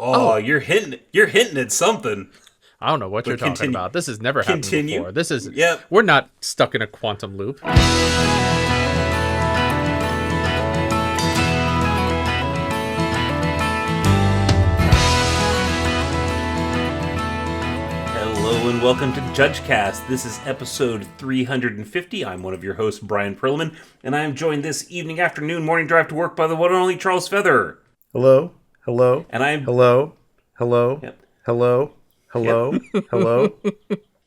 Oh, you're hinting at something. I don't know what you're talking about. This has never happened before. Yep. We're not stuck in a quantum loop. Hello and welcome to JudgeCast. This is episode 350. I'm one of your hosts, Bryan Perlman, and I am joined this evening, afternoon, morning drive to work by the one and only Charles Feather. Hello, hello, And I'm hello, hello, Yep. hello, hello, hello,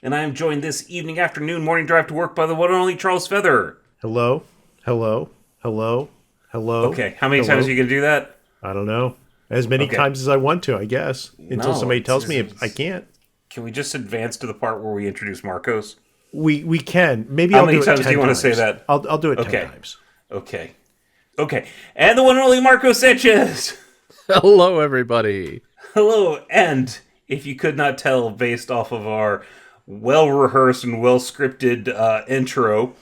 And I am joined this evening, afternoon, morning drive to work by the one and only Charles Feather. hello, hello, hello, hello. Okay, how many hello. times are you going to do that? I don't know. As many Okay. times as I want to, I guess. Until No, somebody it's- tells me it's- I can't. Can we just advance to the part where we introduce Marcos? We can. Maybe How I'll many do it times 10 do you want to say times. that? I'll do it Okay. 10 times. Okay. And the one and only Marcos Sanchez. Hello, everybody. Hello, and if you could not tell based off of our well-rehearsed and well-scripted intro,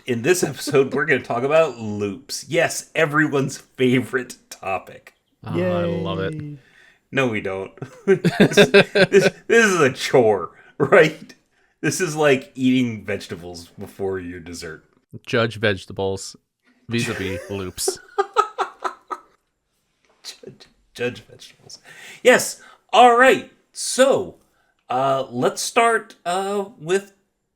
in this episode we're going to talk about loops. Yes, everyone's favorite topic. Oh, I love it. No, we don't. this is a chore, right? This is like eating vegetables before your dessert. Judge vegetables vis-a-vis loops. Judge vegetables. Yes. All right. So, let's start with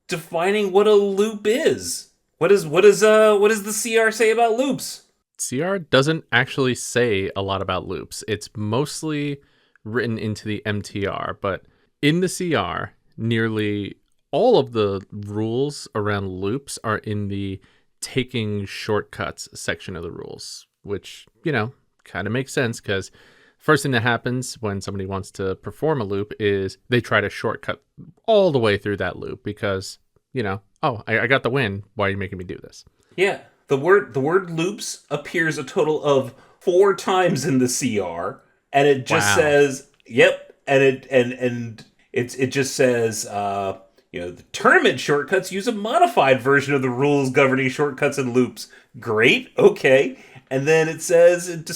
defining what a loop is. What does the CR say about loops? CR doesn't actually say a lot about loops. It's mostly written into the MTR, but in the CR, nearly all of the rules around loops are in the taking shortcuts section of the rules, which, kind of makes sense because first thing that happens when somebody wants to perform a loop is they try to shortcut all the way through that loop because, I got the win. Why are you making me do this? Yeah. The word loops appears a total of 4 times in the CR, and it just Wow. says, yep, and it just says, the tournament shortcuts use a modified version of the rules governing shortcuts and loops. Great, okay. And then it says it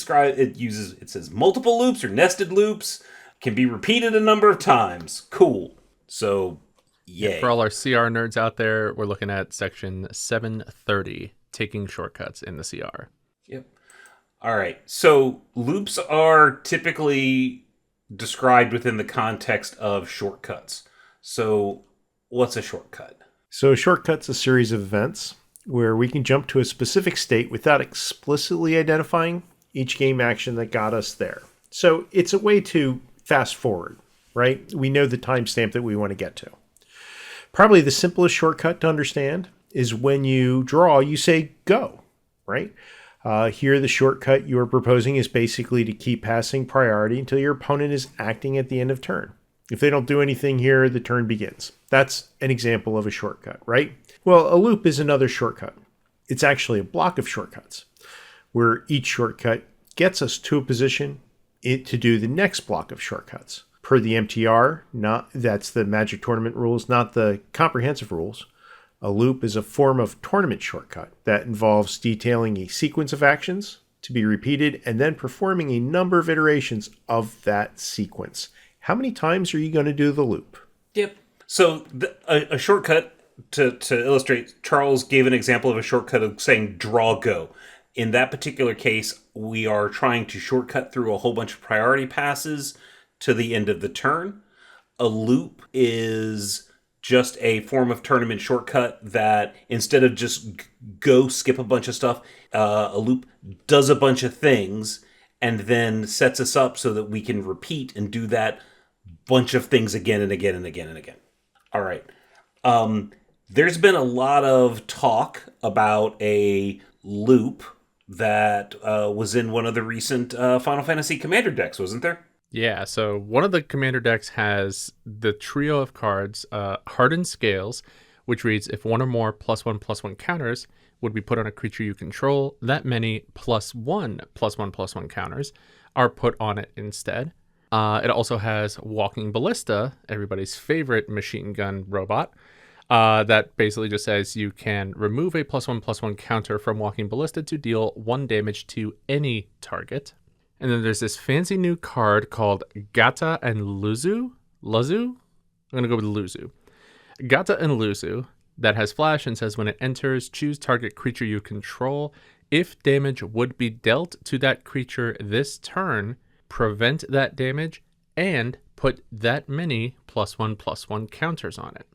says multiple loops or nested loops can be repeated a number of times. Cool. So, yay. For all our CR nerds out there, we're looking at section 730, taking shortcuts in the CR. Yep. All right. So loops are typically described within the context of shortcuts. So what's a shortcut? So a shortcut's a series of events where we can jump to a specific state without explicitly identifying each game action that got us there. So it's a way to fast forward, right? We know the timestamp that we want to get to. Probably the simplest shortcut to understand is when you draw, you say go, right? Here, the shortcut you are proposing is basically to keep passing priority until your opponent is acting at the end of turn. If they don't do anything here, the turn begins. That's an example of a shortcut, right? Well, a loop is another shortcut. It's actually a block of shortcuts where each shortcut gets us to a position to do the next block of shortcuts. Per the MTR, that's the Magic Tournament rules, not the comprehensive rules. A loop is a form of tournament shortcut that involves detailing a sequence of actions to be repeated and then performing a number of iterations of that sequence. How many times are you going to do the loop? Yep. So a shortcut, to illustrate, Charles gave an example of a shortcut of saying draw go. In that particular case, we are trying to shortcut through a whole bunch of priority passes to the end of the turn. A loop is just a form of tournament shortcut that instead of just go skip a bunch of stuff, a loop does a bunch of things and then sets us up so that we can repeat and do that bunch of things again and again and again and again. All right. There's been a lot of talk about a loop that was in one of the recent Final Fantasy Commander decks, wasn't there? Yeah, so one of the commander decks has the trio of cards, Hardened Scales, which reads, if one or more +1/+1 counters would be put on a creature you control, that many +1/+1/+1 counters are put on it instead. It also has Walking Ballista, everybody's favorite machine gun robot, that basically just says you can remove a +1/+1 counter from Walking Ballista to deal 1 damage to any target. And then there's this fancy new card called Gata and Luzu. Luzu? I'm going to go with Luzu. Gata and Luzu that has flash and says when it enters, choose target creature you control. If damage would be dealt to that creature this turn, prevent that damage and put that many +1/+1 counters on it.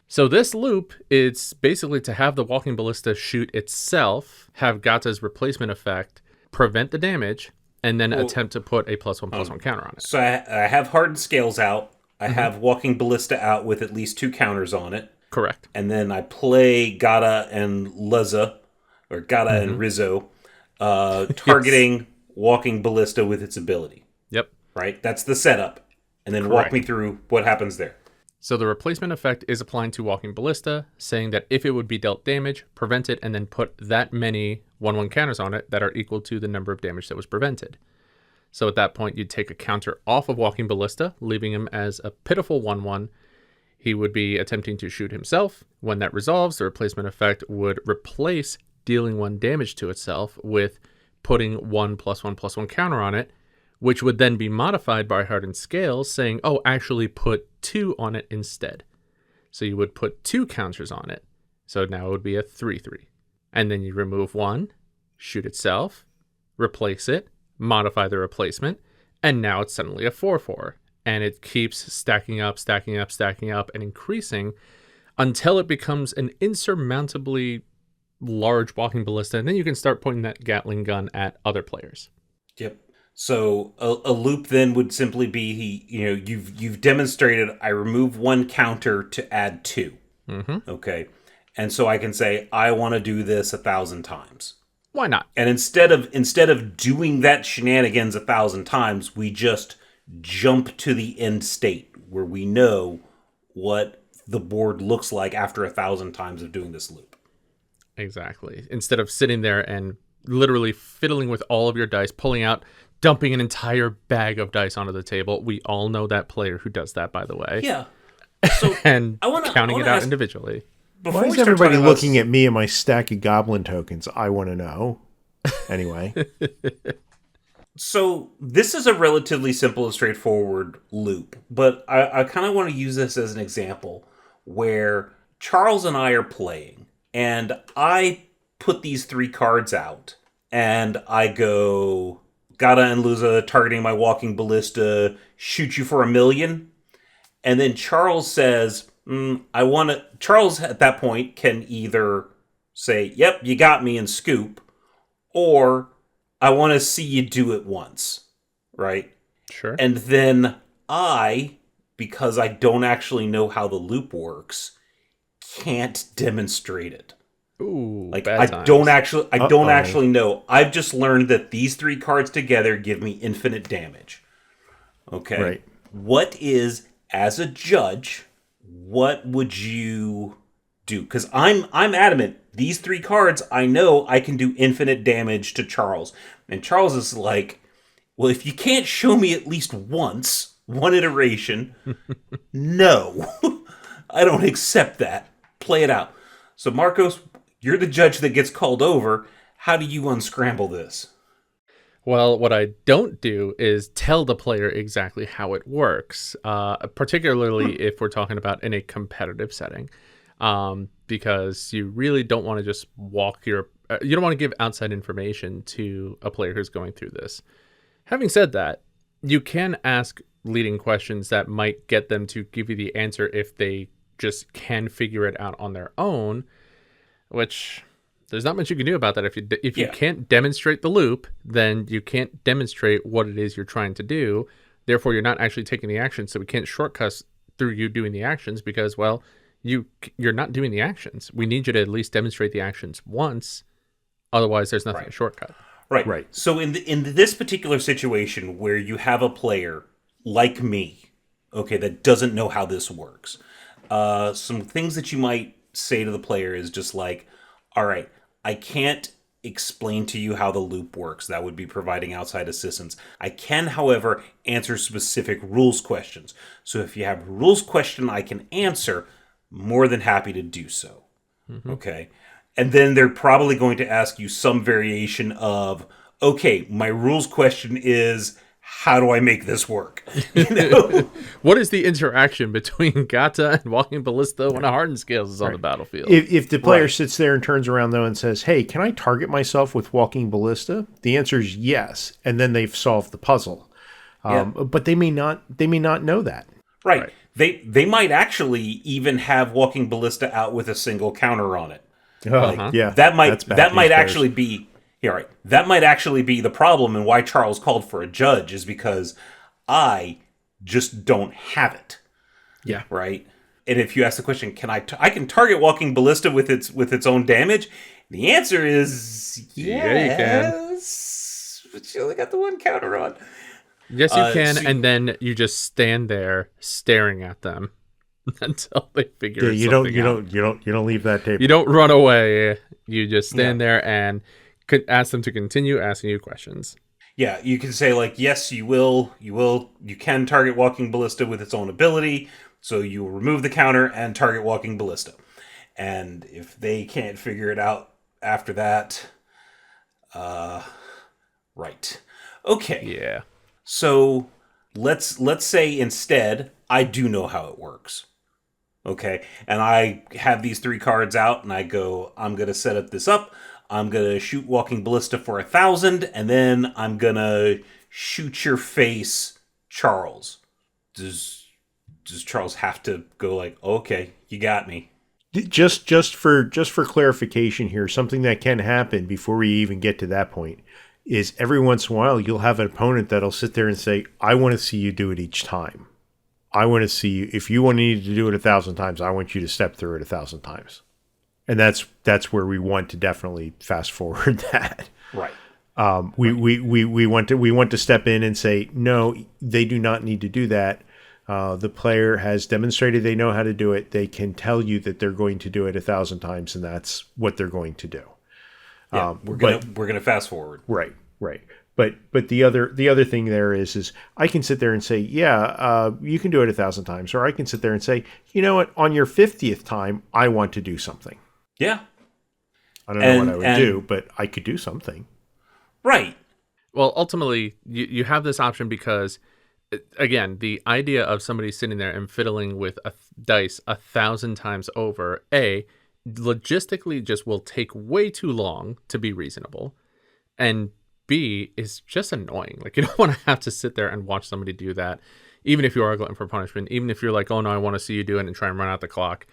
So this loop is basically to have the Walking Ballista shoot itself, have Gata's replacement effect, prevent the damage, and then attempt to put a +1/+1 counter on it. So I have Hardened Scales out. I have Walking Ballista out with at least 2 counters on it. Correct. And then I play Gata and Luzza, or Gata and Rizzo, targeting Walking Ballista with its ability. Yep. Right? That's the setup. And then walk me through what happens there. So the replacement effect is applying to Walking Ballista, saying that if it would be dealt damage, prevent it, and then put that many 1/1 counters on it that are equal to the number of damage that was prevented. So at that point, you'd take a counter off of Walking Ballista, leaving him as a pitiful 1/1. He would be attempting to shoot himself. When that resolves, the replacement effect would replace dealing 1 damage to itself with putting 1/1/1 counter on it, which would then be modified by Hardened Scales, saying, oh, actually put 2 on it instead. So you would put 2 counters on it. So now it would be a 3/3. And then you remove 1, shoot itself, replace it, modify the replacement, and now it's suddenly a 4/4. And it keeps stacking up, and increasing until it becomes an insurmountably large Walking Ballista, and then you can start pointing that Gatling gun at other players. Yep. So a loop then would simply be you've demonstrated I remove 1 counter to add 2. Okay, and so I can say I want to do this 1,000 times. Why not? And instead of doing that shenanigans 1,000 times, we just jump to the end state where we know what the board looks like after 1,000 times of doing this loop. Exactly. Instead of sitting there and literally fiddling with all of your dice, pulling out, dumping an entire bag of dice onto the table. We all know that player who does that, by the way. Yeah. So and counting it out individually. Why is everybody looking at me and my stack of goblin tokens? I want to know. Anyway. So this is a relatively simple and straightforward loop, but I kind of want to use this as an example where Charles and I are playing, and I put these 3 cards out, and I go, Gata and Luza targeting my Walking Ballista, shoot you for 1,000,000. And then Charles says, Charles at that point can either say, yep, you got me, and scoop, or I want to see you do it once, right? Sure. And then I, because I don't actually know how the loop works, can't demonstrate it. Ooh, like bad I times. don't actually know. I've just learned that these 3 cards together give me infinite damage. Okay. Right. What is, as a judge, what would you do? Because I'm adamant. These 3 cards, I know I can do infinite damage to Charles. And Charles is like, well, if you can't show me at least once, one iteration, no. I don't accept that. Play it out. So, Marcos, you're the judge that gets called over. How do you unscramble this? Well, what I don't do is tell the player exactly how it works, particularly if we're talking about in a competitive setting. Because you really don't want to just you don't want to give outside information to a player who's going through this. Having said that, you can ask leading questions that might get them to give you the answer if they just can figure it out on their own, which there's not much you can do about that. If you can't demonstrate the loop, then you can't demonstrate what it is you're trying to do. Therefore, you're not actually taking the action, so we can't shortcut through you doing the actions because, well, you're not doing the actions. We need you to at least demonstrate the actions once. Otherwise, there's nothing to shortcut. Right. So in this particular situation where you have a player like me, okay, that doesn't know how this works, some things that you might say to the player is just like, all right, I can't explain to you how the loop works. That would be providing outside assistance. I can, however, answer specific rules questions. So if you have a rules question I can answer, more than happy to do so. Mm-hmm. Okay. And then they're probably going to ask you some variation of, okay, my rules question is, how do I make this work? You know? What is the interaction between Gata and Walking Ballista when a hardened scales is on the battlefield? If the player sits there and turns around though and says, "Hey, can I target myself with Walking Ballista?" The answer is yes, and then they've solved the puzzle. But they may not know that. Right. They might actually even have Walking Ballista out with a single counter on it. Yeah, That might actually be That might actually be the problem, and why Charles called for a judge is because I just don't have it. Yeah. Right. And if you ask the question, I can target Walking Ballista with its own damage? The answer is yes. Yeah, you can. But you only got the one counter on. Yes, you can, and then you just stand there staring at them until they figure something out. You don't leave that table. You don't run away. You just stand there and ask them to continue asking you questions. Yeah, you can say like, yes, you can target Walking Ballista with its own ability, so you will remove the counter and target Walking Ballista. And if they can't figure it out after that, right. Okay. Yeah. So let's say instead I do know how it works. Okay, and I have these 3 cards out, and I go, I'm gonna set this up. I'm gonna shoot Walking Ballista for 1,000, and then I'm gonna shoot your face, Charles. Does Charles have to go like, okay, you got me? Just for clarification here, something that can happen before we even get to that point is every once in a while you'll have an opponent that'll sit there and say, I want to see you do it each time. I want to see you, if you want to do it 1,000 times, I want you to step through it 1,000 times. And that's where we want to definitely fast forward that. Right. We want to step in and say, no, they do not need to do that. The player has demonstrated they know how to do it. They can tell you that they're going to do it 1,000 times, and that's what they're going to do. Yeah, we're gonna fast forward. Right. But the other thing there is I can sit there and say, you can do it 1,000 times, or I can sit there and say, you know what, on your 50th time, I want to do something. Yeah. I don't know what I would do, but I could do something. Right. Well, ultimately, you have this option because, again, the idea of somebody sitting there and fiddling with dice 1,000 times over, logistically just will take way too long to be reasonable, and B, is just annoying. Like, you don't want to have to sit there and watch somebody do that, even if you are glutton for punishment, even if you're like, oh no, I want to see you do it and try and run out the clock.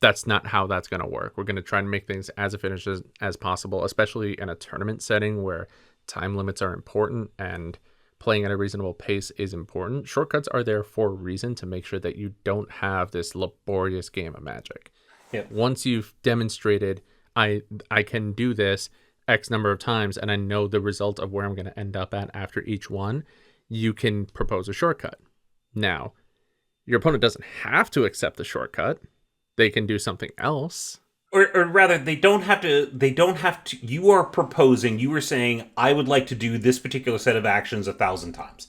That's not how that's going to work. We're going to try and make things as efficient as possible, especially in a tournament setting where time limits are important and playing at a reasonable pace is important. Shortcuts are there for a reason, to make sure that you don't have this laborious game of Magic. Yep. Once you've demonstrated, I can do this X number of times, and I know the result of where I'm going to end up at after each one, you can propose a shortcut. Now, your opponent doesn't have to accept the shortcut. They can do something else. Or rather, they don't have to. You are proposing, you were saying, I would like to do this particular set of actions 1,000 times.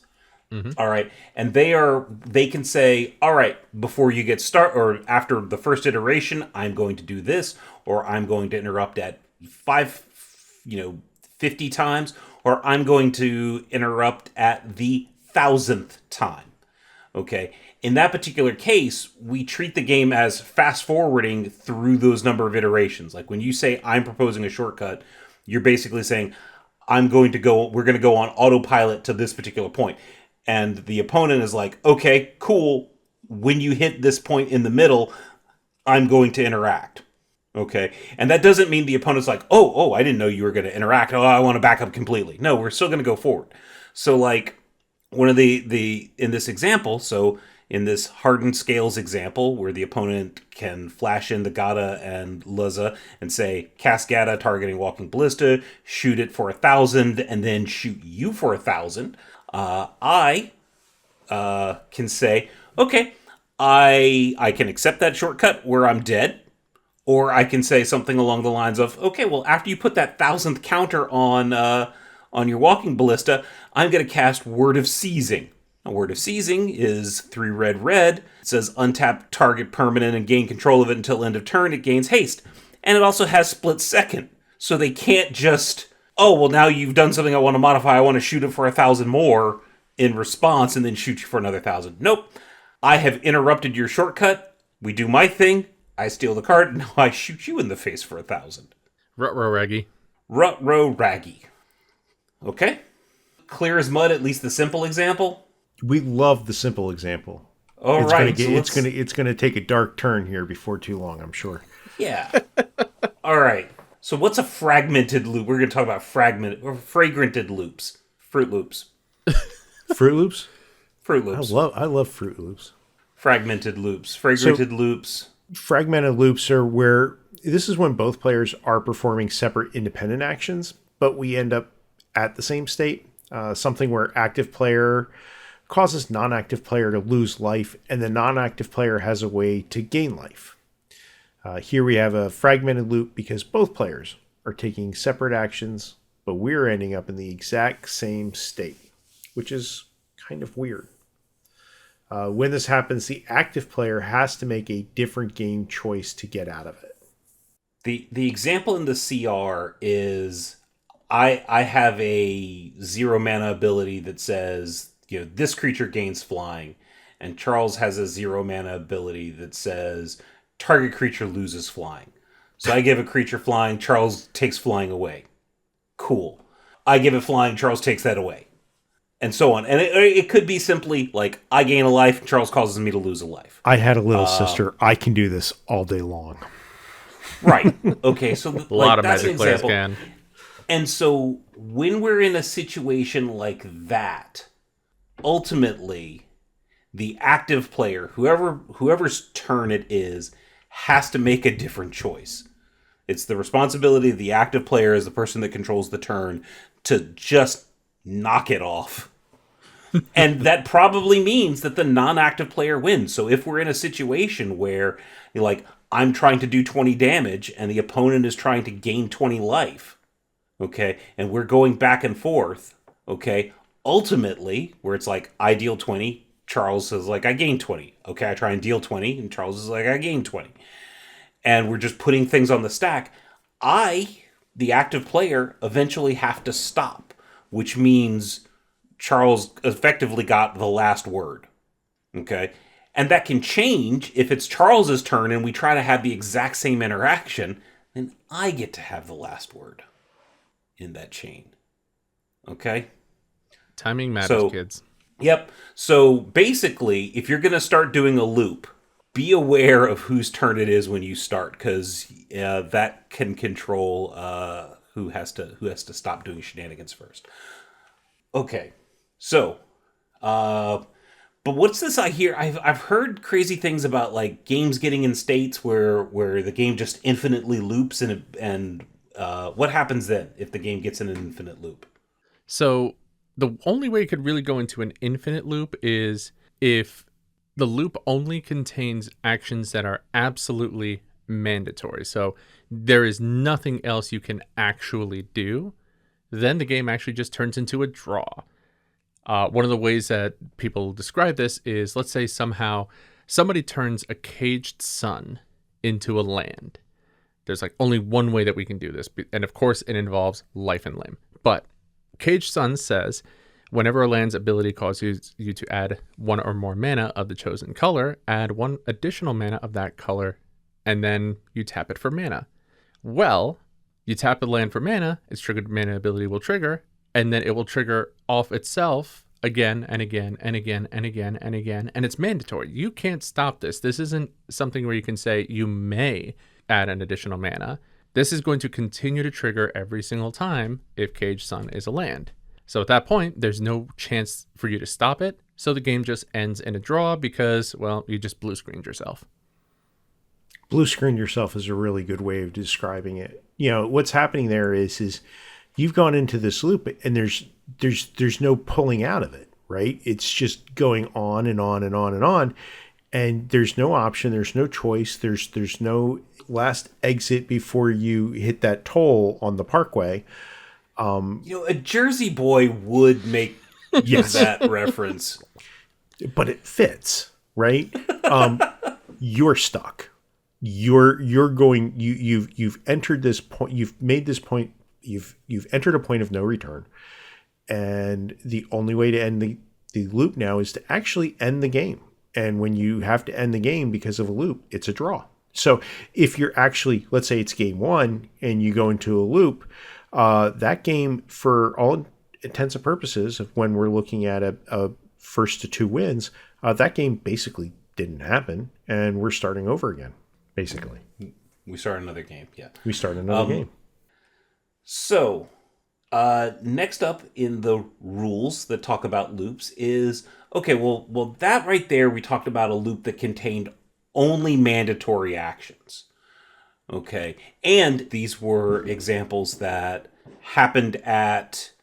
Mm-hmm. All right. And they can say, all right, before you get started, or after the first iteration, I'm going to do this, or I'm going to interrupt at 50 times, or I'm going to interrupt at the 1,000th time. Okay. In that particular case, we treat the game as fast forwarding through those number of iterations. Like when you say I'm proposing a shortcut, you're basically saying we're going to go on autopilot to this particular point. And the opponent is like, okay, cool. When you hit this point in the middle, I'm going to interact. Okay. And that doesn't mean the opponent's like, oh, I didn't know you were going to interact. Oh, I want to back up completely. No, we're still going to go forward. So like one of the in this example, so in this hardened scales example where the opponent can flash in the Gata and Luzza and say, cast Gata targeting Walking Ballista, shoot it for 1,000, and then shoot you for 1,000. I can say, okay, I can accept that shortcut where I'm dead. Or I can say something along the lines of, okay, well, after you put that 1,000th counter on your Walking Ballista, I'm going to cast Word of Seizing. A Word of Seizing is 3 red. It says untap target permanent and gain control of it until end of turn. It gains haste. And it also has split second. So they can't just oh, well, now you've done something I want to modify. I want to shoot it for 1,000 more in response and then shoot you for another 1,000. Nope. I have interrupted your shortcut. We do my thing. I steal the card. Now I shoot you in the face for 1,000. Ruh-roh raggy. Ruh-roh raggy. Okay. Clear as mud, at least the simple example. We love the simple example. All it's right. It's gonna take a dark turn here before too long, I'm sure. Yeah. All right. So what's a fragmented loop? We're going to talk about fragmented loops. Fruit Loops. Fruit Loops? Fruit Loops. I love Fruit Loops. Fragmented loops. Fragmented loops. Fragmented loops are where this is when both players are performing separate independent actions, but we end up at the same state. Something where active player causes non-active player to lose life, and the non-active player has a way to gain life. Here we have a fragmented loop because both players are taking separate actions, but we're ending up in the exact same state, which is kind of weird. When this happens, the active player has to make a different game choice to get out of it. The example in the CR is I have a 0 mana ability that says, this creature gains flying, and Charles has a 0 mana ability that says target creature loses flying. So I give a creature flying, Charles takes flying away. Cool. I give it flying, Charles takes that away. And so on. And it could be simply like, I gain a life, Charles causes me to lose a life. I had a little sister. I can do this all day long. Right. Okay, so A lot of Magic players can. And so when we're in a situation like that, ultimately, the active player, whoever's turn it is, has to make a different choice. It's the responsibility of the active player as the person that controls the turn to just knock it off. And that probably means that the non-active player wins. So if we're in a situation where I'm trying to do 20 damage and the opponent is trying to gain 20 life, okay, and we're going back and forth, okay, ultimately, where it's like, I deal 20, Charles says, I gain 20. Okay, I try and deal 20, and Charles is like, I gain 20. And we're just putting things on the stack. The active player, eventually have to stop, which means Charles effectively got the last word. Okay? And that can change if it's Charles's turn and we try to have the exact same interaction, then I get to have the last word in that chain. Okay? Timing matters, kids. Yep. So basically, if you're going to start doing a loop, be aware of whose turn it is when you start, because that can control who has to stop doing shenanigans first. Okay. So, but what's this I hear? I've heard crazy things about games getting in states where the game just infinitely loops, and what happens then if the game gets in an infinite loop? So the only way it could really go into an infinite loop is if the loop only contains actions that are absolutely mandatory. So there is nothing else you can actually do. Then the game actually just turns into a draw. One of the ways that people describe this is, let's say somehow somebody turns a caged sun into a land. There's only one way that we can do this. And of course it involves life and limb. But Caged Sun says, whenever a land's ability causes you to add one or more mana of the chosen color, add one additional mana of that color, and then you tap it for mana. Well, you tap the land for mana, its triggered mana ability will trigger, and then it will trigger off itself again and again and again and again and again, and it's mandatory. You can't stop this. This isn't something where you can say you may add an additional mana. This is going to continue to trigger every single time if Caged Sun is a land. So at that point, there's no chance for you to stop it. So the game just ends in a draw because, well, you just blue screened yourself. Blue screen yourself is a really good way of describing it. What's happening there is you've gone into this loop and there's no pulling out of it, right? It's just going on and on and on and on. And there's no option. There's no choice. There's no last exit before you hit that toll on the parkway. A Jersey boy would make that reference, but it fits, right? You're stuck. You're going. You've entered this point. You've made this point you've entered a point of no return, and the only way to end the loop now is to actually end the game. And when you have to end the game because of a loop, it's a draw. So if you're actually, let's say it's game one and you go into a loop, that game, for all intents and purposes, of when we're looking at a first to 2 wins, that game basically didn't happen, and we're starting over again, basically. We start another game, yeah. We start another game. So, next up in the rules that talk about loops is, okay, well, that right there, we talked about a loop that contained only mandatory actions. Okay, and these were examples that happened at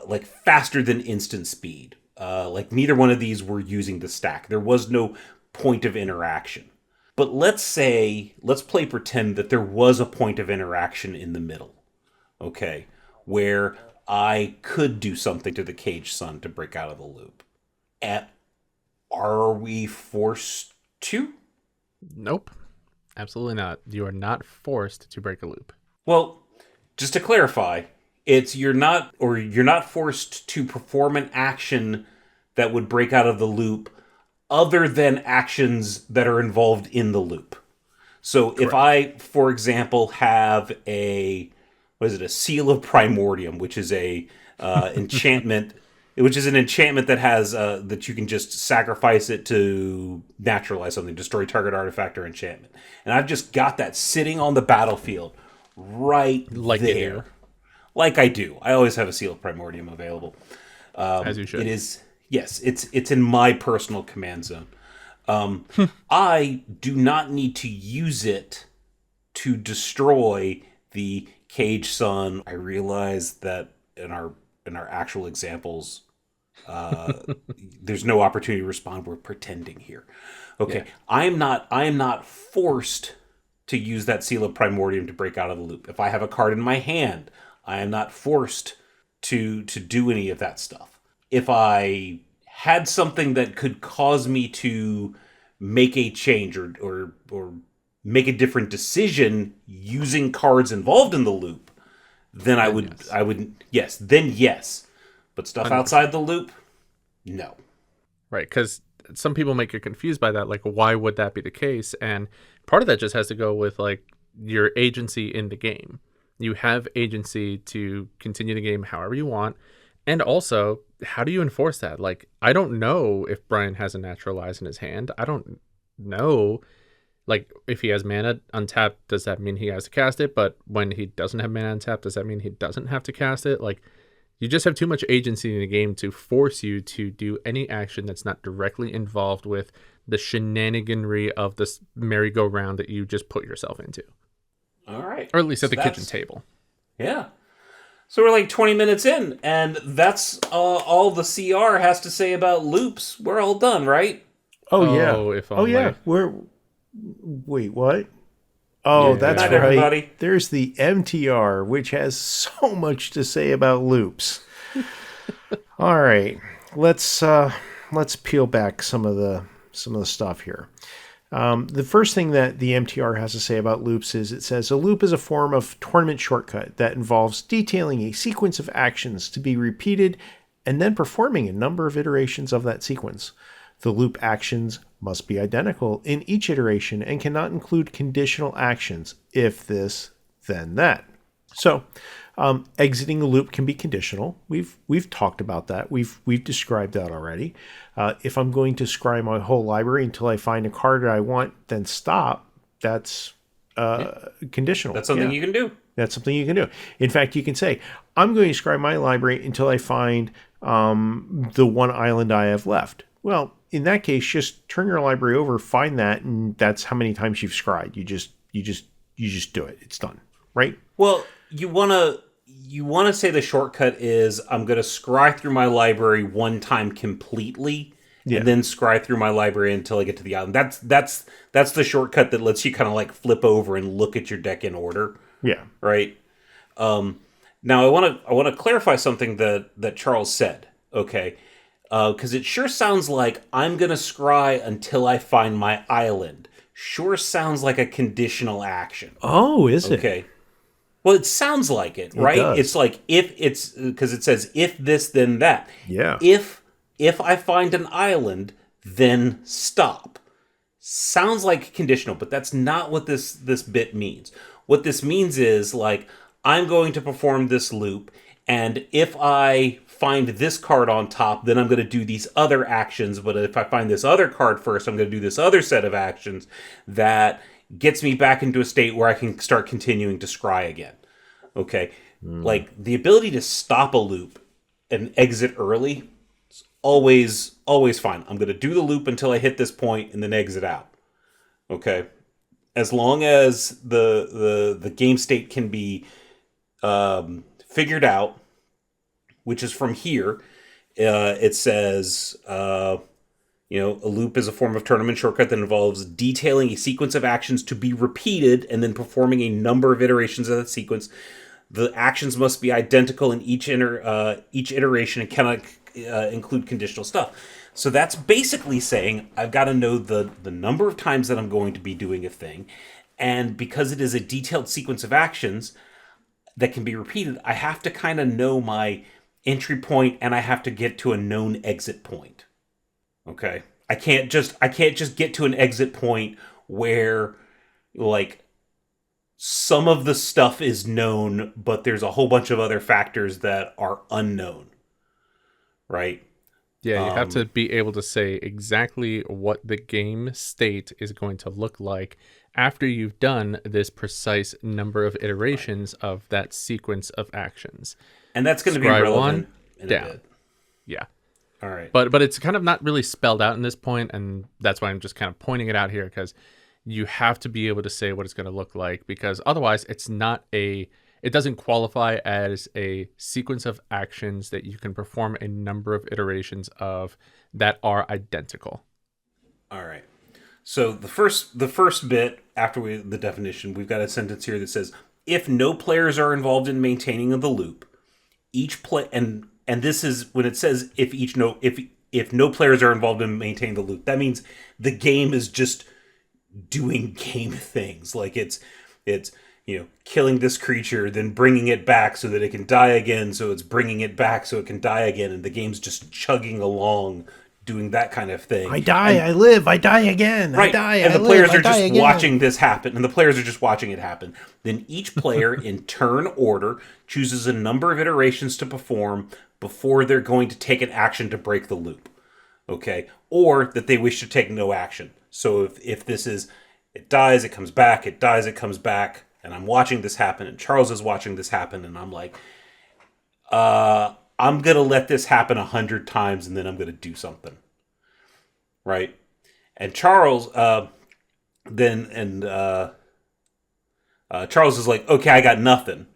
like faster than instant speed. Like neither one of these were using the stack. There was no point of interaction. But let's play pretend that there was a point of interaction in the middle. Okay, where I could do something to the caged son to break out of the loop. Are we forced to? Nope. Absolutely not. You are not forced to break a loop. Well, just to clarify, you're not forced to perform an action that would break out of the loop other than actions that are involved in the loop. So Correct. If I, for example, have a seal of primordium, which is a enchantment, which is an enchantment that has that you can just sacrifice it to naturalize something, destroy target artifact or enchantment, and I've just got that sitting on the battlefield right like there, like I do. I always have a seal of primordium available. As you should. It is. Yes, it's in my personal command zone. I do not need to use it to destroy the caged son. I realize that in our actual examples, there's no opportunity to respond. We're pretending here. Okay, yeah. I am not forced to use that seal of primordium to break out of the loop. If I have a card in my hand, I am not forced to do any of that stuff. If I had something that could cause me to make a change or make a different decision using cards involved in the loop, then yes. But stuff outside the loop, no. Right, because some people might get confused by that. Like, why would that be the case? And part of that just has to go with like your agency in the game. You have agency to continue the game however you want. And also, how do you enforce that? Like, I don't know if Bryan has a naturalize in his hand. I don't know. Like, if he has mana untapped, does that mean he has to cast it? But when he doesn't have mana untapped, does that mean he doesn't have to cast it? Like, you just have too much agency in the game to force you to do any action that's not directly involved with the shenaniganry of this merry-go-round that you just put yourself into. All right. Or at least at the kitchen table. Yeah. So we're like 20 minutes in, and that's all the CR has to say about loops. We're all done, right? Oh yeah. If only. Yeah. Wait, what? Oh, yeah. That's right. Everybody. There's the MTR, which has so much to say about loops. All right, let's peel back some of the stuff here. The first thing that the MTR has to say about loops is it says a loop is a form of tournament shortcut that involves detailing a sequence of actions to be repeated and then performing a number of iterations of that sequence. The loop actions must be identical in each iteration and cannot include conditional actions, if this, then that. So, exiting a loop can be conditional. We've talked about that. We've described that already. If I'm going to scry my whole library until I find a card that I want, then stop. That's conditional. That's something you can do. That's something you can do. In fact, you can say, I'm going to scry my library until I find the one island I have left. Well, in that case, just turn your library over, find that, and that's how many times you've scried. You just do it. It's done, right? Well, you wanna say the shortcut is I'm gonna scry through my library one time completely, and then scry through my library until I get to the island. That's the shortcut that lets you kind of like flip over and look at your deck in order. Yeah. Right. Now I want to clarify something that Charles said. Okay. Because it sure sounds like I'm going to scry until I find my island. Sure sounds like a conditional action. Oh, is it? Okay. Well, it sounds like it, right? does. It's like if it's because it says if this then that. Yeah. If I find an island, then stop. Sounds like conditional, but that's not what this bit means. What this means is like I'm going to perform this loop, and if I find this card on top, then I'm going to do these other actions. But if I find this other card first, I'm going to do this other set of actions that gets me back into a state where I can start continuing to scry again. Okay? Like, the ability to stop a loop and exit early is always fine. I'm going to do the loop until I hit this point and then exit out. Okay? As long as the game state can be figured out, which is from here. It says, a loop is a form of tournament shortcut that involves detailing a sequence of actions to be repeated and then performing a number of iterations of that sequence. The actions must be identical in each iteration and cannot include conditional stuff. So that's basically saying I've got to know the number of times that I'm going to be doing a thing. And because it is a detailed sequence of actions that can be repeated, I have to kind of know my entry point and I have to get to a known exit point. Okay? I can't just get to an exit point where like some of the stuff is known, but there's a whole bunch of other factors that are unknown. Right? Yeah, you have to be able to say exactly what the game state is going to look like after you've done this precise number of iterations of that sequence of actions. And that's going to be Scry relevant in a down. bit. Yeah. All right. But it's kind of not really spelled out in this point, and that's why I'm just kind of pointing it out here, because you have to be able to say what it's going to look like, because otherwise it doesn't qualify as a sequence of actions that you can perform a number of iterations of that are identical. All right. So the first bit after the definition, we've got a sentence here that says, if no players are involved in maintaining the loop, each play and this is when it says if no players are involved in maintaining the loop, that means the game is just doing game things. Like it's killing this creature, then bringing it back so that it can die again, so it's bringing it back so it can die again, and the game's just chugging along doing that kind of thing. I die, I live, I die again. Right. I die, and I the players live, are I die just again. watching this happen, and the players are just watching it happen. Then each player, in turn order, chooses a number of iterations to perform before they're going to take an action to break the loop. Okay? Or that they wish to take no action. So if this is, it dies, it comes back, it dies, it comes back, and I'm watching this happen, and Charles is watching this happen, and I'm like, I'm going to let this happen 100 times, and then I'm going to do something. Right? And Charles, Charles is like, okay, I got nothing.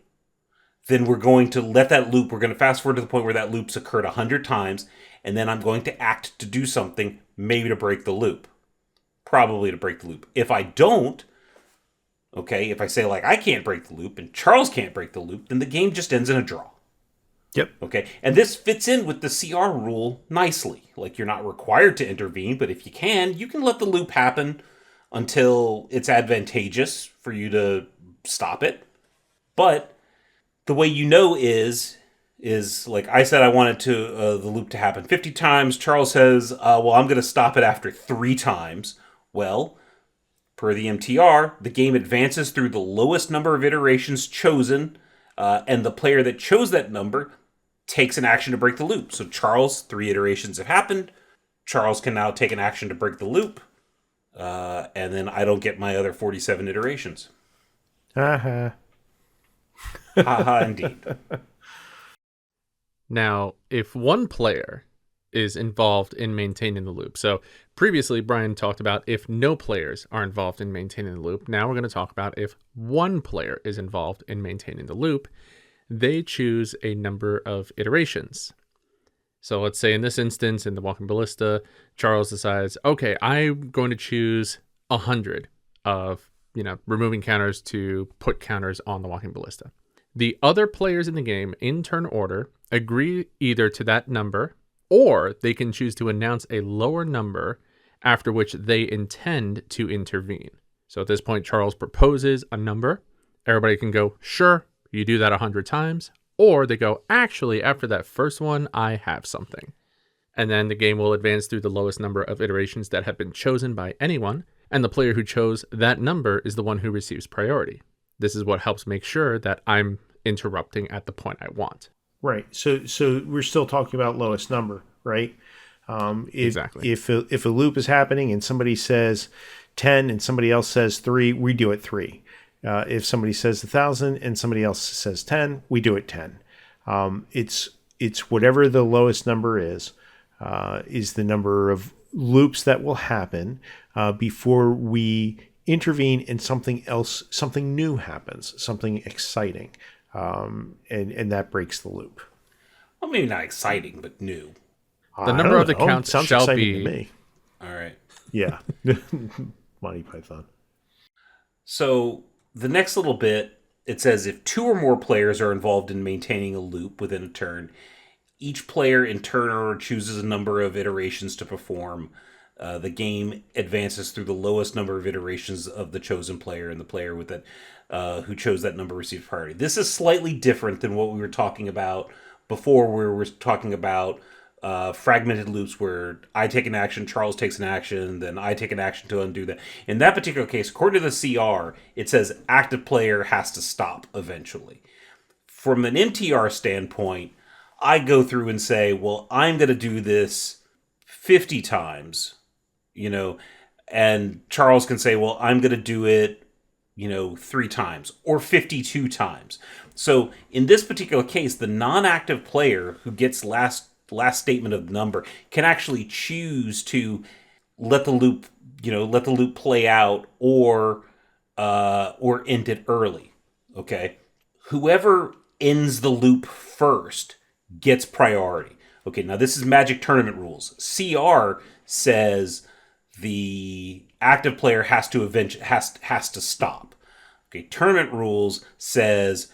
Then we're going to let that loop, we're going to fast forward to the point where that loop's occurred 100 times, and then I'm going to act to do something, maybe to break the loop. Probably to break the loop. If I don't, okay, if I say like I can't break the loop and Charles can't break the loop, then the game just ends in a draw. Yep. Okay, and this fits in with the CR rule nicely. Like, you're not required to intervene, but if you can let the loop happen until it's advantageous for you to stop it. But the way you know is like I said, I wanted the loop to happen 50 times. Charles says, well, I'm going to stop it after 3 times. Well, per the MTR, the game advances through the lowest number of iterations chosen, and the player that chose that number takes an action to break the loop. So Charles, 3 iterations have happened. Charles can now take an action to break the loop, and then I don't get my other 47 iterations. Uh-huh. Haha, indeed. Now, if one player is involved in maintaining the loop. So previously, Bryan talked about if no players are involved in maintaining the loop. Now we're going to talk about if one player is involved in maintaining the loop. They choose a number of iterations. So let's say in this instance, in the Walking Ballista, Charles decides, okay, I'm going to choose 100 of, removing counters to put counters on the Walking Ballista. The other players in the game, in turn order, agree either to that number, or they can choose to announce a lower number after which they intend to intervene. So at this point, Charles proposes a number. Everybody can go, sure, You do that 100 times, or they go, actually, after that first one, I have something. And then the game will advance through the lowest number of iterations that have been chosen by anyone, and the player who chose that number is the one who receives priority. This is what helps make sure that I'm interrupting at the point I want. Right. So we're still talking about lowest number, right? Exactly. If a loop is happening and somebody says 10 and somebody else says 3, we do it 3. If somebody says 1,000 and somebody else says 10, we do it 10. It's whatever the lowest number is the number of loops that will happen before we intervene and something new happens, something exciting, and that breaks the loop. Well, maybe not exciting, but new. The number of the counts Sounds shall exciting be... to me. All right. Yeah. Monty Python. So the next little bit, it says if 2 or more players are involved in maintaining a loop within a turn, each player in turn order chooses a number of iterations to perform. The game advances through the lowest number of iterations of the chosen player, and the player with it who chose that number receives priority. This is slightly different than what we were talking about before, where we were talking about fragmented loops where I take an action, Charles takes an action, then I take an action to undo that. In that particular case, according to the CR, it says active player has to stop eventually. From an MTR standpoint, I go through and say, well, I'm going to do this 50 times, and Charles can say, well, I'm going to do it, 3 times or 52 times. So in this particular case, the non-active player who gets last statement of the number can actually choose to let the loop play out or end it early. Okay. Whoever ends the loop first gets priority. Okay. Now this is Magic Tournament rules. CR says the active player has to stop. Okay. Tournament rules says,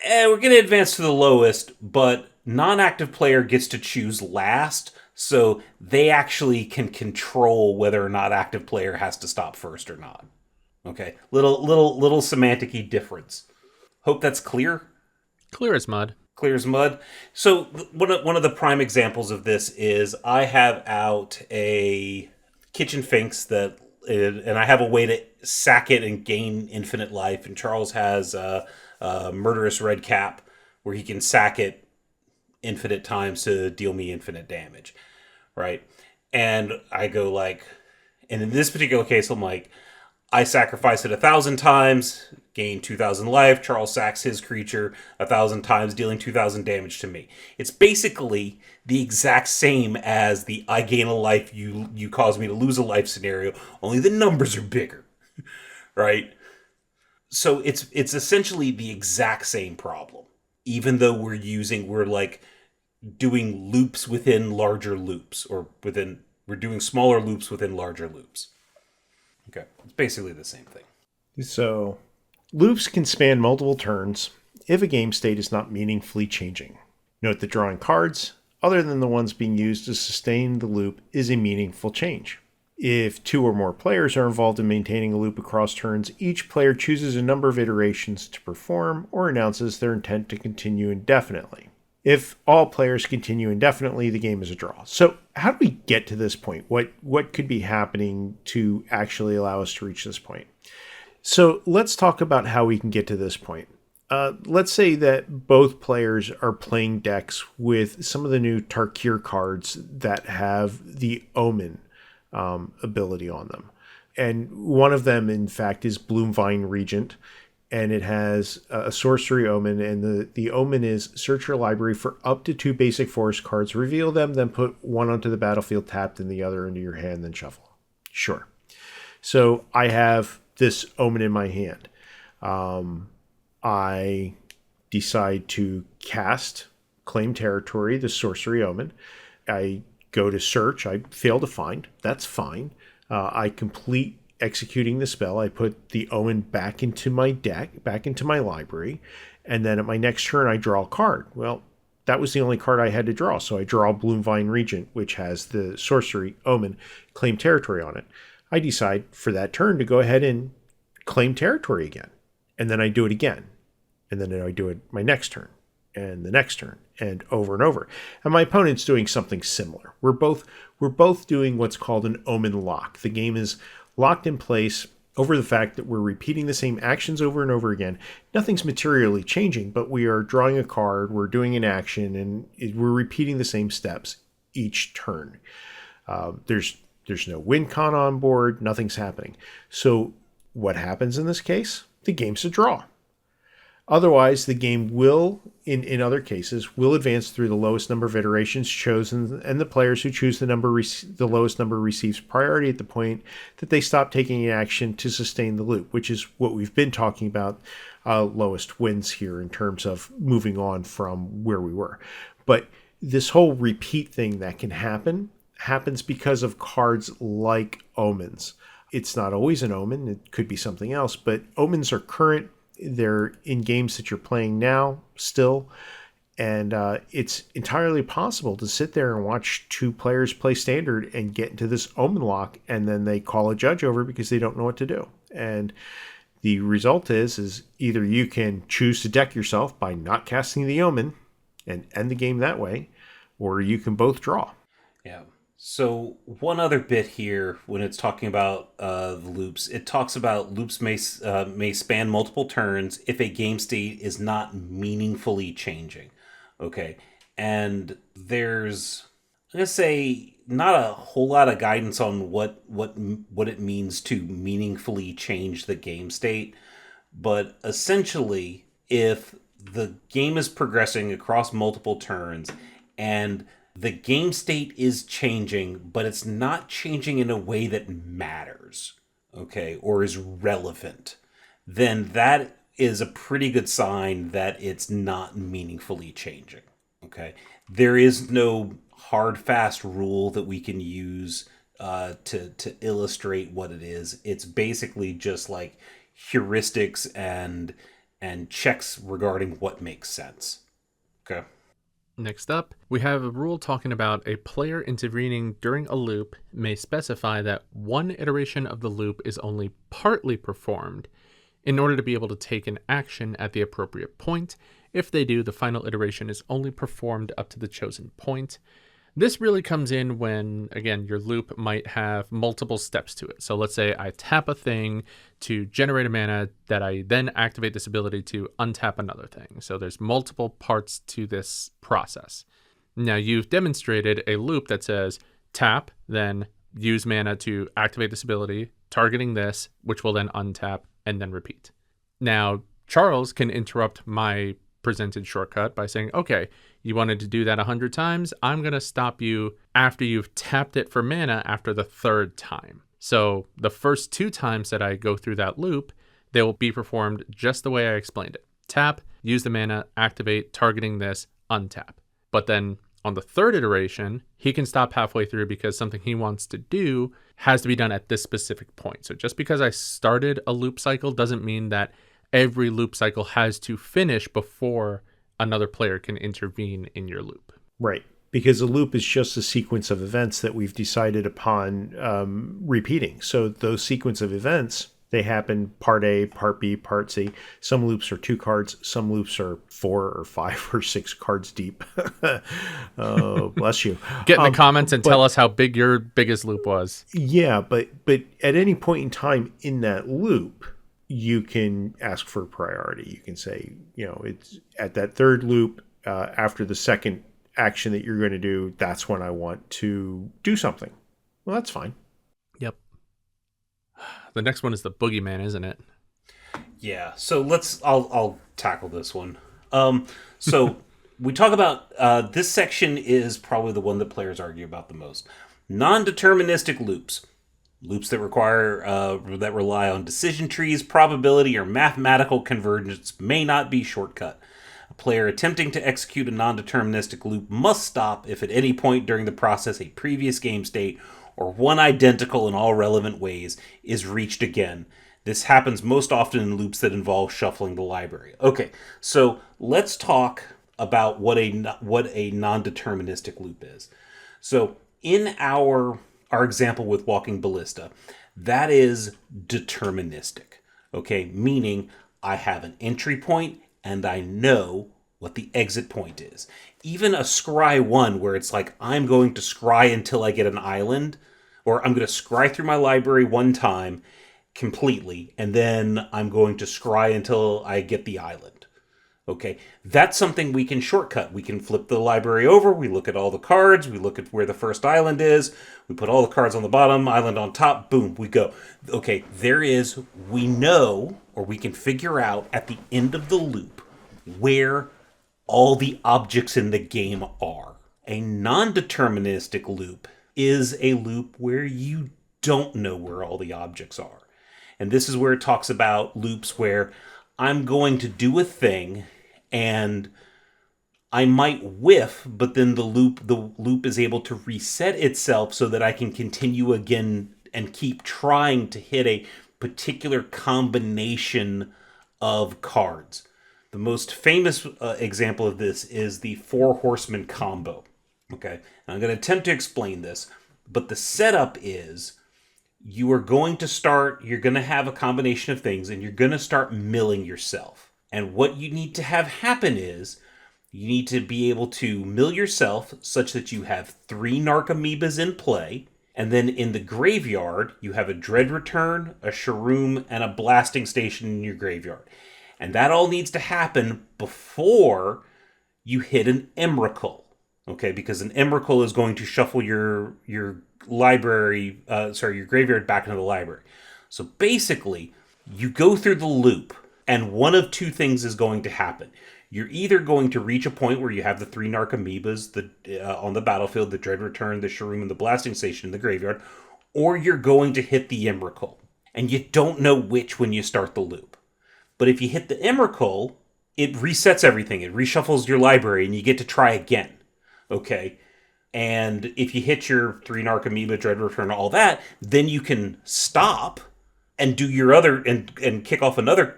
we're going to advance to the lowest, but non-active player gets to choose last, so they actually can control whether or not active player has to stop first or not. Okay, little semantic-y difference. Hope that's clear. Clear as mud. Clear as mud. So one of the prime examples of this is I have out a kitchen finks and I have a way to sack it and gain infinite life, and Charles has a murderous red cap where he can sack it infinite times to deal me infinite damage, right? And I go and in this particular case, I'm like, I sacrifice it 1,000 times, gain 2,000 life. Charles sacks his creature 1,000 times, dealing 2,000 damage to me. It's basically the exact same as the I gain a life, you cause me to lose a life scenario, only the numbers are bigger, right? So it's essentially the exact same problem, even though we're doing loops within larger loops, we're doing smaller loops within larger loops. Okay, it's basically the same thing. So loops can span multiple turns if a game state is not meaningfully changing. Note that drawing cards, other than the ones being used to sustain the loop, is a meaningful change. If 2 or more players are involved in maintaining a loop across turns, each player chooses a number of iterations to perform or announces their intent to continue indefinitely. If all players continue indefinitely, the game is a draw. So how do we get to this point? What could be happening to actually allow us to reach this point? So let's talk about how we can get to this point. Let's say that both players are playing decks with some of the new Tarkir cards that have the Omen ability on them. And one of them, in fact, is Bloomvine Regent. And it has a sorcery omen, and the omen is search your library for up to 2 basic forest cards, reveal them, then put one onto the battlefield tapped and the other into your hand, then shuffle. Sure. So I have this omen in my hand. I decide to cast Claim Territory, the sorcery omen. I go to search. I fail to find. That's fine. I complete executing the spell. I put the omen back into my deck, back into my library, and then at my next turn I draw a card. Well, that was the only card I had to draw, so I draw Bloomvine Regent, which has the sorcery omen Claim Territory on it. I decide for that turn to go ahead and claim territory again, and then I do it again And then I do it my next turn and the next turn and over. And my opponent's doing something similar. We're both doing what's called an omen lock. The game is locked in place over the fact that we're repeating the same actions over and over again. Nothing's materially changing, but we are drawing a card, we're doing an action, and we're repeating the same steps each turn. There's no win con on board, nothing's happening. So what happens in this case? The game's a draw. Otherwise, the game will, in other cases, will advance through the lowest number of iterations chosen, and the players who choose the lowest number receives priority at the point that they stop taking action to sustain the loop, which is what we've been talking about, lowest wins here in terms of moving on from where we were. But this whole repeat thing that can happens because of cards like omens. It's not always an omen, it could be something else, but omens are current. They're in games that you're playing now still, and it's entirely possible to sit there and watch two players play standard and get into this omen lock, and then they call a judge over because they don't know what to do. And the result is either you can choose to deck yourself by not casting the omen and end the game that way, or you can both draw. Yeah. So one other bit here, when it's talking about the loops, it talks about loops may span multiple turns if a game state is not meaningfully changing. Okay, and there's, I'm gonna say, not a whole lot of guidance on what it means to meaningfully change the game state, but essentially, if the game is progressing across multiple turns and the game state is changing, but it's not changing in a way that matters, okay, or is relevant, then that is a pretty good sign that it's not meaningfully changing, okay? There is no hard, fast rule that we can use to illustrate what it is. It's basically just like heuristics and checks regarding what makes sense, okay? Next up, we have a rule talking about a player intervening during a loop may specify that one iteration of the loop is only partly performed in order to be able to take an action at the appropriate point. If they do, the final iteration is only performed up to the chosen point. This really comes in when, again, your loop might have multiple steps to it. So let's say I tap a thing to generate a mana that I then activate this ability to untap another thing. So there's multiple parts to this process. Now you've demonstrated a loop that says tap, then use mana to activate this ability, targeting this, which will then untap and then repeat. Now Charles can interrupt my presented shortcut by saying, okay, you wanted to do that 100 times. I'm going to stop you after you've tapped it for mana after the third time. So the first 2 times that I go through that loop, they will be performed just the way I explained it. Tap, use the mana, activate, targeting this, untap. But then on the third iteration, he can stop halfway through because something he wants to do has to be done at this specific point. So just because I started a loop cycle doesn't mean that every loop cycle has to finish before another player can intervene in your loop. Right. Because a loop is just a sequence of events that we've decided upon repeating. So those sequence of events, they happen part A, part B, part C. Some loops are 2 cards. Some loops are 4 or 5 or 6 cards deep. Oh, bless you. Get in the comments and tell us how big your biggest loop was. Yeah, but at any point in time in that loop, you can ask for priority. You can say, it's at that third loop, after the second action that you're going to do, that's when I want to do something. Well, that's fine. Yep. The next one is the boogie-men, isn't it? Yeah. So I'll tackle this one. So we talk about, this section is probably the one that players argue about the most. Non-deterministic loops. Loops that rely on decision trees, probability, or mathematical convergence may not be shortcut. A player attempting to execute a non-deterministic loop must stop if at any point during the process a previous game state, or one identical in all relevant ways, is reached again. This happens most often in loops that involve shuffling the library. Okay, so let's talk about what a non-deterministic loop is. So in our example with Walking Ballista, that is deterministic, okay? Meaning I have an entry point and I know what the exit point is. Even a scry 1 where it's like, I'm going to scry until I get an island, or I'm going to scry through my library one time completely, and then I'm going to scry until I get the island. Okay, that's something we can shortcut. We can flip the library over, we look at all the cards, we look at where the first island is, we put all the cards on the bottom, island on top, boom, we go. Okay, we know, or we can figure out at the end of the loop where all the objects in the game are. A non-deterministic loop is a loop where you don't know where all the objects are. And this is where it talks about loops where I'm going to do a thing and I might whiff, but then the loop is able to reset itself so that I can continue again and keep trying to hit a particular combination of cards. The most famous example of this is the Four Horsemen combo. Okay, and I'm going to attempt to explain this, but the setup is you're going to have a combination of things, and you're going to start milling yourself. And what you need to have happen is you need to be able to mill yourself such that you have 3 Narcomoebas in play, and then in the graveyard, you have a Dread Return, a Shroom, and a Blasting Station in your graveyard. And that all needs to happen before you hit an Emrakul. Okay, because an Emrakul is going to shuffle your graveyard back into the library. So basically, you go through the loop, and one of two things is going to happen. You're either going to reach a point where you have the 3 Narcomoebas on the battlefield, the Dread Return, the Shroom, and the Blasting Station in the graveyard, or you're going to hit the Emrakul. And you don't know which when you start the loop. But if you hit the Emrakul, it resets everything. It reshuffles your library, and you get to try again. Okay? And if you hit your 3 Narcomoeba, Dread Return, all that, then you can stop and do your other and kick off another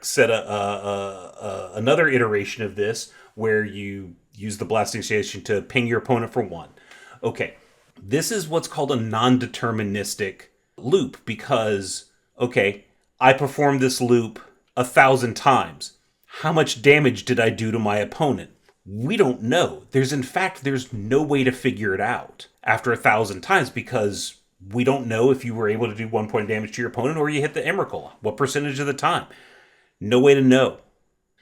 another iteration of this where you use the Blasting Station to ping your opponent for 1. Okay, this is what's called a non-deterministic loop because, okay, I performed this loop 1,000 times. How much damage did I do to my opponent? We don't know. There's no way to figure it out after 1,000 times because we don't know if you were able to do 1 point of damage to your opponent or you hit the Emrakul. What percentage of the time? No way to know.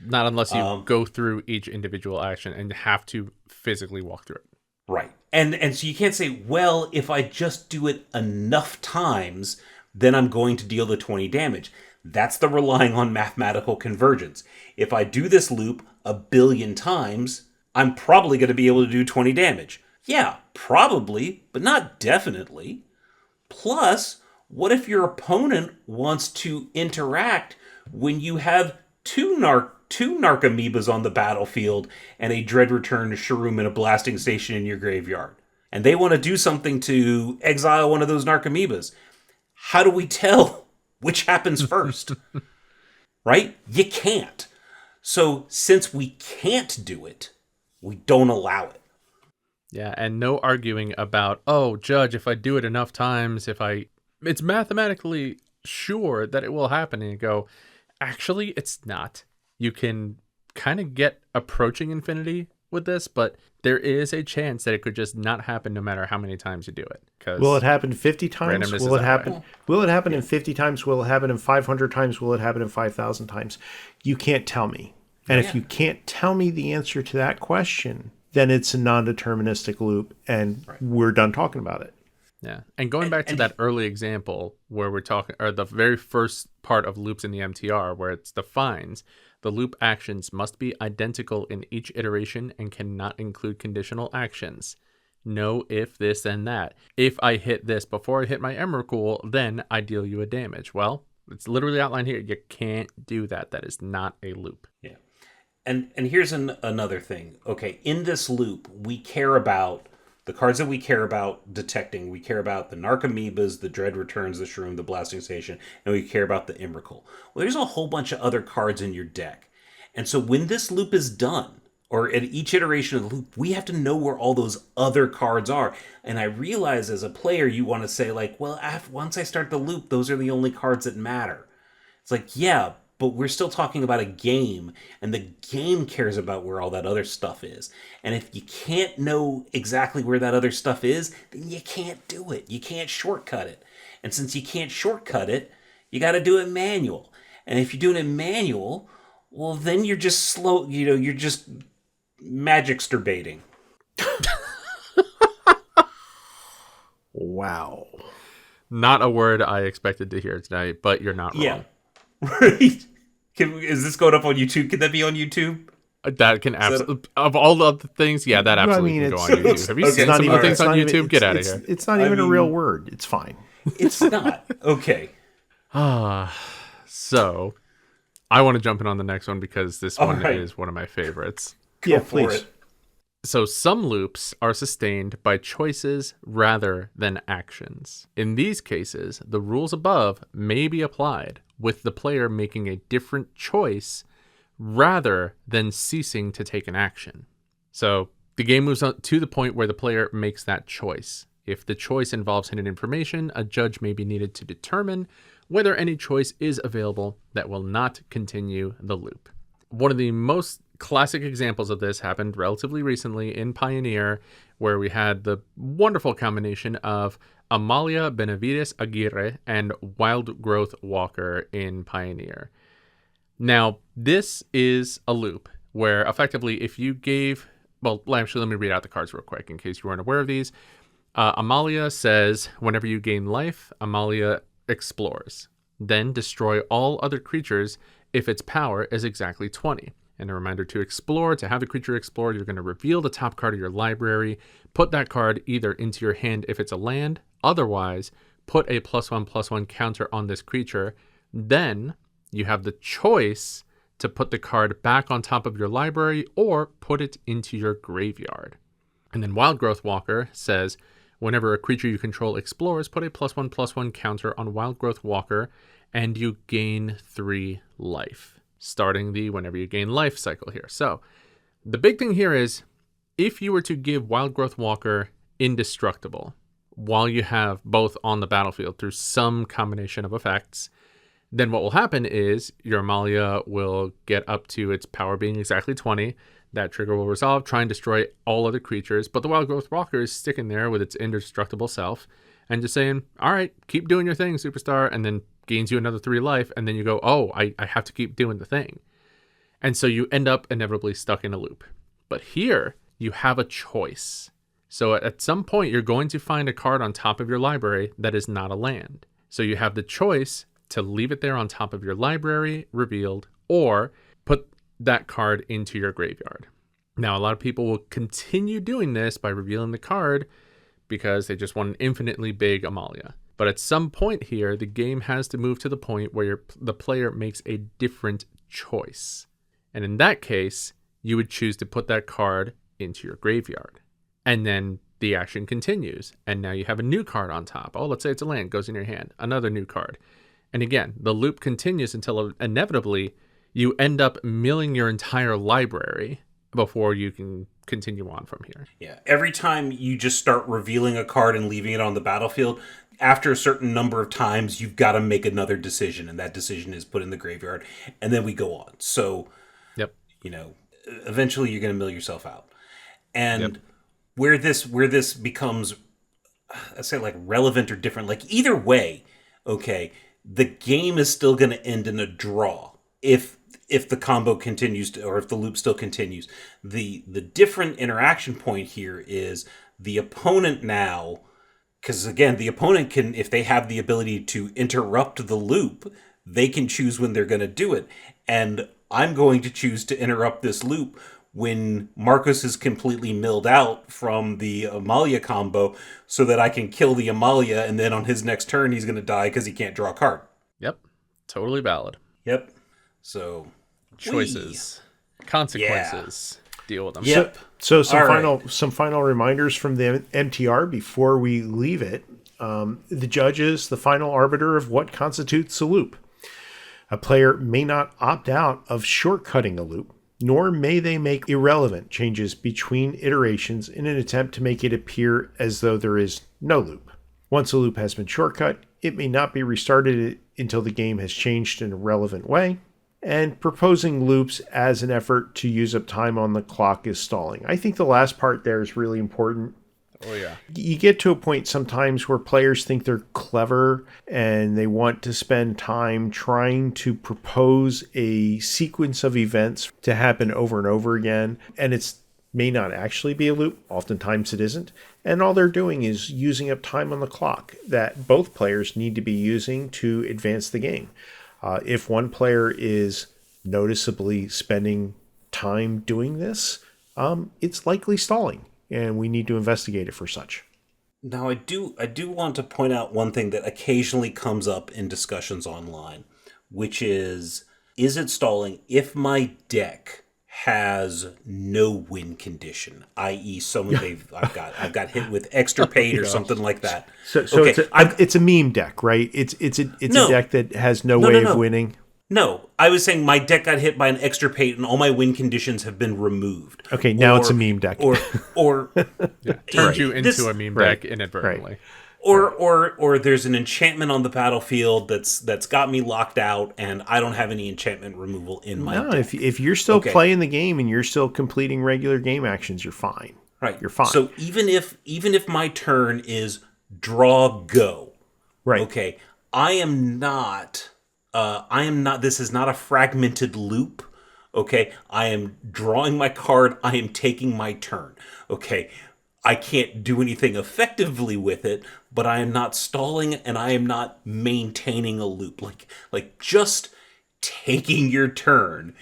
Not unless you go through each individual action and have to physically walk through it. Right. And so you can't say, well, if I just do it enough times, then I'm going to deal the 20 damage. That's the relying on mathematical convergence. If I do this loop 1 billion times, I'm probably going to be able to do 20 damage. Yeah, probably, but not definitely. Plus, what if your opponent wants to interact when you have two Narcomoebas on the battlefield and a Dread Return, a Shroom, and a Blasting Station in your graveyard? And they want to do something to exile one of those Narcomoebas. How do we tell which happens first? Right? You can't. So since we can't do it, we don't allow it. Yeah, and no arguing about, oh, Judge, if I do it enough times, it's mathematically sure that it will happen. And you go, actually, it's not. You can kind of get approaching infinity with this, but there is a chance that it could just not happen no matter how many times you do it. Will it happen 50 times? Will it happen? Will it happen in 50 times? Will it happen in 500 times? Will it happen in 5,000 times? You can't tell me. And if you can't tell me the answer to that question, then it's a non-deterministic loop, and we're done talking about it. Yeah, and going back to that early example where we're talking, or the very first part of loops in the MTR, where it's defines, the loop actions must be identical in each iteration and cannot include conditional actions. No if, this, and that. If I hit this before I hit my Emrakul, then I deal you a damage. Well, it's literally outlined here. You can't do that. That is not a loop. Yeah. And here's another thing. Okay, in this loop, we care about the cards that we care about detecting. We care about the Narcomoebas, the Dread Returns, the Shroom, the Blasting Station, and we care about the Emrakul. Well, there's a whole bunch of other cards in your deck. And so when this loop is done, or at each iteration of the loop, we have to know where all those other cards are. And I realize as a player, you want to say, like, well, once I start the loop, those are the only cards that matter. It's like, yeah, but we're still talking about a game, and the game cares about where all that other stuff is. And if you can't know exactly where that other stuff is, then you can't do it. You can't shortcut it. And since you can't shortcut it, you got to do it manual. And if you're doing it manual, well, then you're just slow, you're just magicsterbating. Wow. Not a word I expected to hear tonight, but you're not wrong. Yeah. Right? Is this going up on YouTube? Can that be on YouTube? That can absolutely, of all of the things, yeah, that absolutely can go on YouTube. Have you seen some of the things on YouTube? Get out of here. It's not even a real word. It's fine. It's not. Okay. So, I want to jump in on the next one because this one right. is one of my favorites. Yeah, please. So some loops are sustained by choices rather than actions. In these cases, the rules above may be applied, with the player making a different choice rather than ceasing to take an action. So the game moves on to the point where the player makes that choice. If the choice involves hidden information, a judge may be needed to determine whether any choice is available that will not continue the loop. One of the most classic examples of this happened relatively recently in Pioneer, where we had the wonderful combination of Amalia Benavides Aguirre and Wild Growth Walker in Pioneer. Now, this is a loop where effectively if you gave... Well, actually, let me read out the cards real quick in case you weren't aware of these. Amalia says, whenever you gain life, Amalia explores. Then destroy all other creatures if its power is exactly 20. And a reminder to explore, to have the creature explore, you're going to reveal the top card of your library, put that card either into your hand if it's a land, otherwise put a +1/+1 counter on this creature. Then you have the choice to put the card back on top of your library or put it into your graveyard. And then Wild Growth Walker says, whenever a creature you control explores, put a +1/+1 counter on Wild Growth Walker and you gain 3 life. Starting the whenever you gain life cycle here. So the big thing here is if you were to give Wild Growth Walker indestructible while you have both on the battlefield through some combination of effects, then what will happen is your Amalia will get up to its power being exactly 20. That trigger will resolve, try and destroy all other creatures, but the Wild Growth Walker is sticking there with its indestructible self and just saying, all right, keep doing your thing, superstar, and then gains you another 3 life, and then you go, oh, I have to keep doing the thing. And so you end up inevitably stuck in a loop. But here, you have a choice. So at some point, you're going to find a card on top of your library that is not a land. So you have the choice to leave it there on top of your library, revealed, or put that card into your graveyard. Now, a lot of people will continue doing this by revealing the card because they just want an infinitely big Amalia. But at some point here, the game has to move to the point where the player makes a different choice. And in that case, you would choose to put that card into your graveyard. And then the action continues. And now you have a new card on top. Oh, let's say it's a land, goes in your hand. Another new card. And again, the loop continues until inevitably you end up milling your entire library before you can continue on from here. Yeah. Every time you just start revealing a card and leaving it on the battlefield, after a certain number of times, you've got to make another decision, and that decision is put in the graveyard, and then we go on. So, yep. Eventually you're going to mill yourself out. And where this becomes, I say, like relevant or different, like either way, okay, the game is still going to end in a draw if the combo continues to, or if the loop still continues. The different interaction point here is the opponent now. Because, again, the opponent can, if they have the ability to interrupt the loop, they can choose when they're going to do it. And I'm going to choose to interrupt this loop when Marcos is completely milled out from the Amalia combo so that I can kill the Amalia, and then on his next turn, he's going to die because he can't draw a card. Yep. Totally valid. Yep. So, choices. Consequences. Deal with them. Yep. So some final reminders from the MTR before we leave it. The judge is the final arbiter of what constitutes a loop. A player may not opt out of shortcutting a loop, nor may they make irrelevant changes between iterations in an attempt to make it appear as though there is no loop. Once a loop has been shortcut, it may not be restarted until the game has changed in a relevant way. and proposing loops as an effort to use up time on the clock is stalling. I think the last part there is really important. Oh, yeah. You get to a point sometimes where players think they're clever and they want to spend time trying to propose a sequence of events to happen over and over again. And it's may not actually be a loop. Oftentimes it isn't. And all they're doing is using up time on the clock that both players need to be using to advance the game. If one player is noticeably spending time doing this, it's likely stalling. And we need to investigate it for such. Now, I do want to point out one thing that occasionally comes up in discussions online, which is it stalling if my deck has no win condition, i.e., I've got hit with extra paid or something like that. So okay, it's a meme deck, right? It's a deck that has no way of winning. No, I was saying my deck got hit by an extra pate and all my win conditions have been removed. Okay, now it's a meme deck. Or turns you into a meme deck inadvertently. Right. Or there's an enchantment on the battlefield that's got me locked out and I don't have any enchantment removal in my deck. If you're still playing the game and you're still completing regular game actions, you're fine. Right. You're fine. So even if my turn is draw go. Right. Okay. I am not this is not a fragmented loop. Okay. I am drawing my card. I am taking my turn. Okay. I can't do anything effectively with it, but I am not stalling and I am not maintaining a loop. Like just taking your turn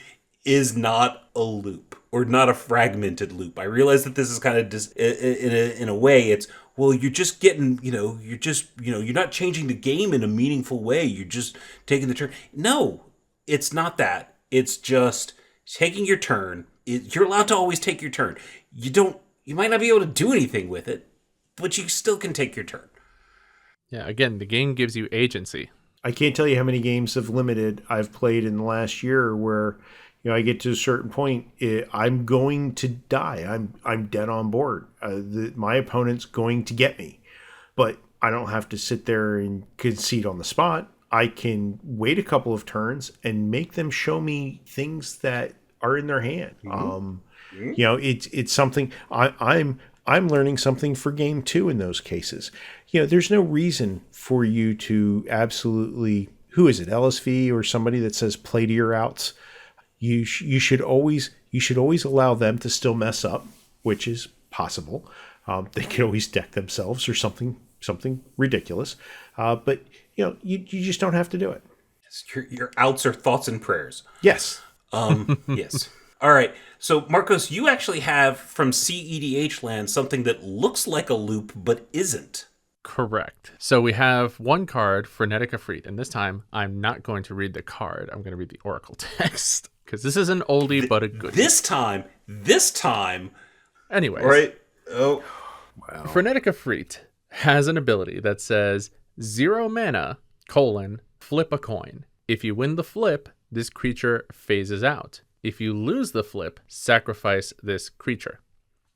is not a loop or not a fragmented loop. I realize that this is kind of in a way it's, well, you're just getting, you're not changing the game in a meaningful way. You're just taking the turn. No, it's not that. It's just taking your turn. You're allowed to always take your turn. You might not be able to do anything with it, but you still can take your turn. Yeah, again, the game gives you agency. I can't tell you how many games of Limited I've played in the last year where, I get to a certain point, I'm going to die. I'm dead on board. My opponent's going to get me. But I don't have to sit there and concede on the spot. I can wait a couple of turns and make them show me things that are in their hand. Mm-hmm. It's something I'm learning something for game 2 in those cases. There's no reason for you to absolutely, who is it, LSV or somebody that says play to your outs. You should always allow them to still mess up, which is possible. They can always deck themselves or something ridiculous. But you just don't have to do it. Your outs are thoughts and prayers. Yes. Yes. All right. So, Marcos, you actually have from CEDH land something that looks like a loop but isn't. Correct. So we have one card, Frenetic Efreet, and this time I'm not going to read the card. I'm going to read the Oracle text because this is an oldie but a goodie. This time. Anyways. Right. Oh. Wow. Frenetic Efreet has an ability that says 0 mana, flip a coin. If you win the flip, this creature phases out. If you lose the flip, sacrifice this creature.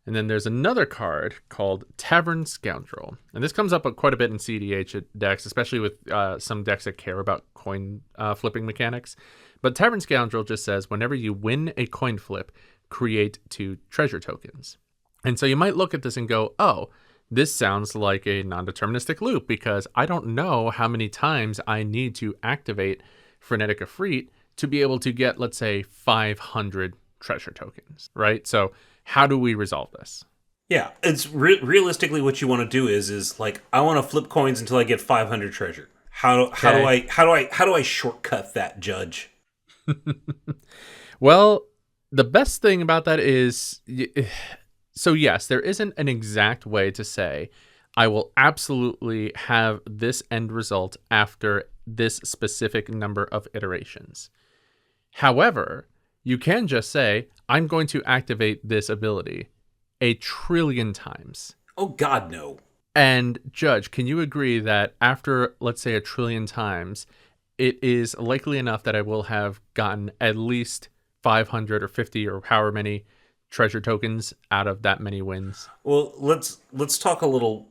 And then there's another card called Tavern Scoundrel. And this comes up quite a bit in CDH decks, especially with some decks that care about coin flipping mechanics. But Tavern Scoundrel just says, whenever you win a coin flip, create 2 treasure tokens. And so you might look at this and go, oh, this sounds like a non-deterministic loop because I don't know how many times I need to activate Frenetic Efreet to be able to get, let's say, 500 treasure tokens, right? So how do we resolve this? Yeah, it's realistically what you want to do is like I want to flip coins until I get 500 treasure. How do I shortcut that, Judge? Well, the best thing about that is, so yes, there isn't an exact way to say I will absolutely have this end result after this specific number of iterations. However, you can just say, I'm going to activate this ability 1 trillion times. Oh, God, no. And, Judge, can you agree that after, let's say, 1 trillion times, it is likely enough that I will have gotten at least 500 or 50 or however many treasure tokens out of that many wins? Well, let's talk a little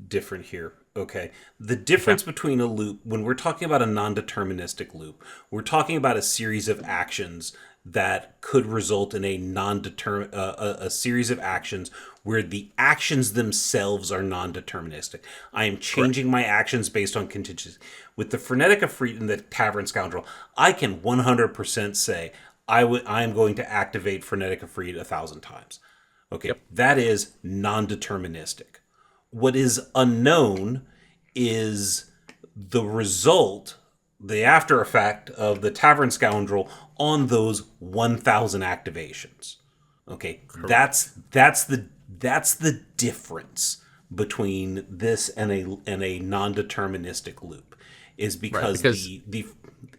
different here. Okay. The difference between a loop, when we're talking about a non-deterministic loop, we're talking about a series of actions that could result in a series of actions where the actions themselves are non-deterministic. I am changing my actions based on contingency. With the frenetic effete and the tavern scoundrel, I can 100% say I am going to activate frenetic effete 1,000 times. Okay, that is non-deterministic. What is unknown is the result, the after effect of the tavern scoundrel on those 1,000 activations. Okay, that's the difference between this and a non-deterministic loop, is because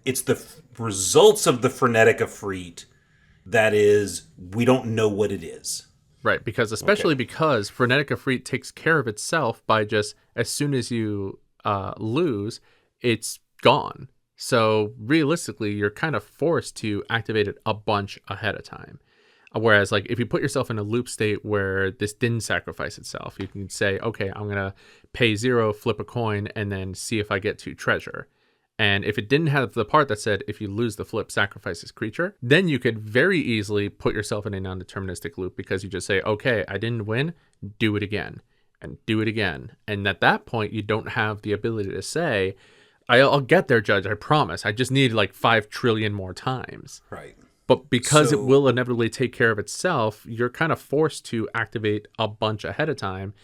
it's the results of the frenetic effete that is, we don't know what it is. Right, because because frenetic effete takes care of itself by just, as soon as you lose, it's gone. So realistically, you're kind of forced to activate it a bunch ahead of time. Whereas, like, if you put yourself in a loop state where this didn't sacrifice itself, you can say, okay, I'm going to pay 0, flip a coin, and then see if I get 2 treasure. And if it didn't have the part that said, if you lose the flip, sacrifice this creature, then you could very easily put yourself in a non-deterministic loop, because you just say, okay, I didn't win, do it again, and do it again. And at that point, you don't have the ability to say, I'll get there, Judge, I promise. I just need like 5 trillion more times. Right. But because it will inevitably take care of itself, you're kind of forced to activate a bunch ahead of time.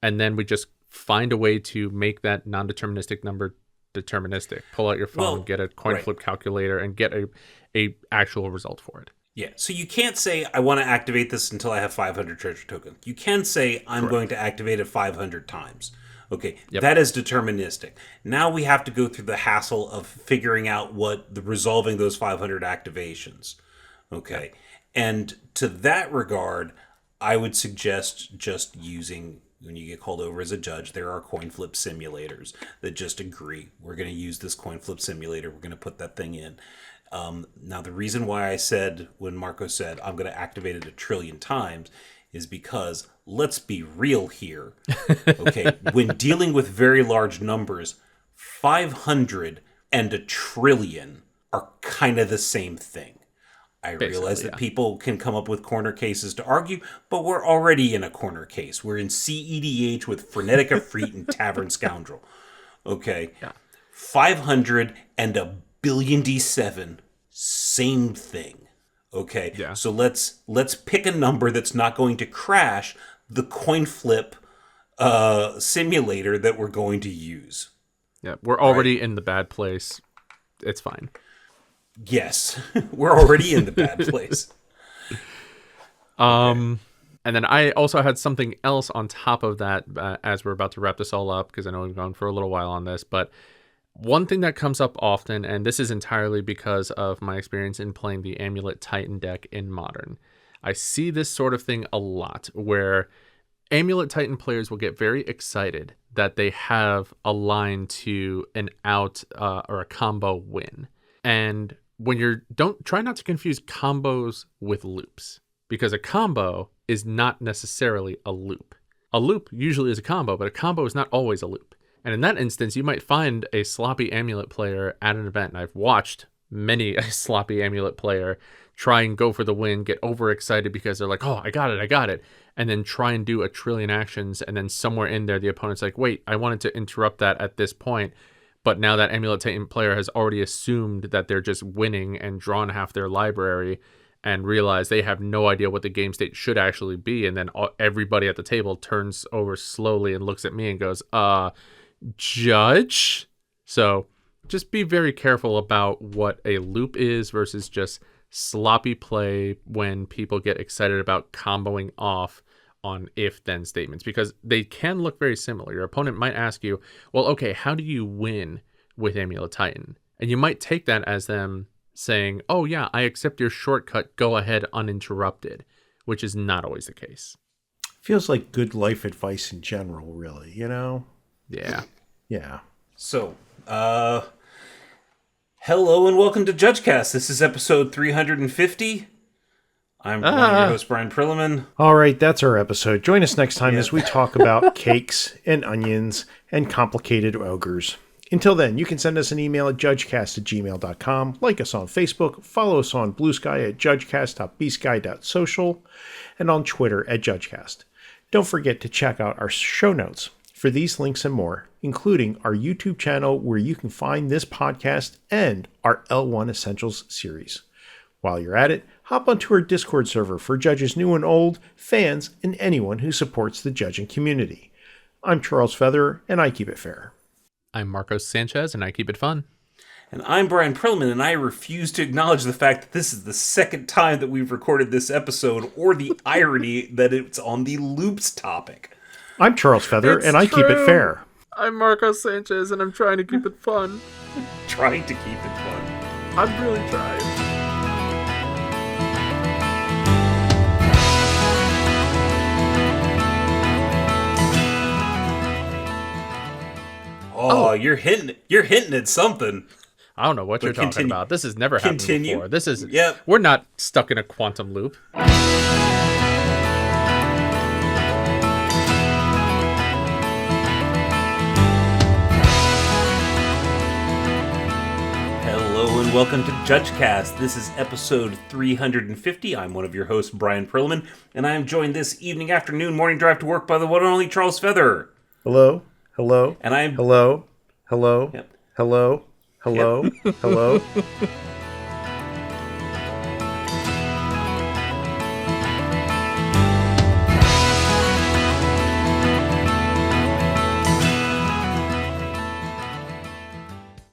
And then we just find a way to make that non-deterministic number deterministic. Pull out your phone, get a coin flip calculator, and get a actual result for it. Yeah, so you can't say, I want to activate this until I have 500 treasure tokens. You can say, I'm going to activate it 500 times. Okay, that is deterministic. Now we have to go through the hassle of figuring out resolving those 500 activations. Okay, and to that regard, I would suggest just using, when you get called over as a judge, there are coin flip simulators that just agree, we're going to use this coin flip simulator, we're going to put that thing in. Now, the reason why I said, when Marco said, I'm going to activate it 1 trillion times, is because, let's be real here. Okay, when dealing with very large numbers, 500 and 1 trillion are kind of the same thing. I realize that people can come up with corner cases to argue, but we're already in a corner case. We're in CEDH with frenetic effete and tavern scoundrel. Okay, 500 and 1 billion D7, same thing. Okay, so let's pick a number that's not going to crash the coin flip simulator that we're going to use. Yeah, we're already in the bad place. It's fine. Yes, we're already in the bad place. And then I also had something else on top of that as we're about to wrap this all up, because I know we've gone for a little while on this, but one thing that comes up often, and this is entirely because of my experience in playing the Amulet Titan deck in Modern, I see this sort of thing a lot, where Amulet Titan players will get very excited that they have a line to an out or a combo win. And when don't try not to confuse combos with loops, because a combo is not necessarily a loop. A loop usually is a combo, but a combo is not always a loop. And in that instance, you might find a sloppy Amulet player at an event, and I've watched many a sloppy Amulet player try and go for the win, get overexcited because they're like, oh, I got it, and then try and do 1 trillion actions, and then somewhere in there, the opponent's like, wait, I wanted to interrupt that at this point, but now that Amulet Titan player has already assumed that they're just winning and drawn half their library, and realize they have no idea what the game state should actually be, and then everybody at the table turns over slowly and looks at me and goes, Judge? So just be very careful about what a loop is versus just sloppy play when people get excited about comboing off on if-then statements, because they can look very similar. Your opponent might ask you, well, okay, how do you win with Amulet Titan? And you might take that as them saying, oh yeah, I accept your shortcut, go ahead uninterrupted, which is not always the case. Feels like good life advice in general, really, you know? Yeah. Yeah. So, hello and welcome to JudgeCast. This is episode 350. I'm one of your hosts, Bryan Prilliman. All right, that's our episode. Join us next time as we talk about cakes and onions and complicated ogres. Until then, you can send us an email at judgecast@gmail.com, like us on Facebook, follow us on BlueSky at judgecast.bsky.social, and on Twitter at JudgeCast. Don't forget to check out our show notes for these links and more, including our YouTube channel where you can find this podcast and our L1 Essentials series. While you're at it, hop onto our Discord server for judges new and old, fans, and anyone who supports the judging community. I'm Charles Feather, and I keep it fair. I'm Marcos Sanchez, and I keep it fun. And I'm Bryan Prilliman, and I refuse to acknowledge the fact that this is the second time that we've recorded this episode, or the irony that it's on the loops topic. I'm Charles Feather, and I keep it fair. I'm Marcos Sanchez, and I'm trying to keep it fun. Trying to keep it fun. I'm really trying. Oh, you're hinting at something. I don't know what you're talking about. This has never happened before. This is We're not stuck in a quantum loop. Hello and welcome to JudgeCast. This is episode 350. I'm one of your hosts, Bryan Prilliman, and I am joined this evening, afternoon, morning drive to work by the one and only Charles Feather. Hello. Hello. And I'm hello. Hello. Yep. Hello. Hello. Yep. Hello.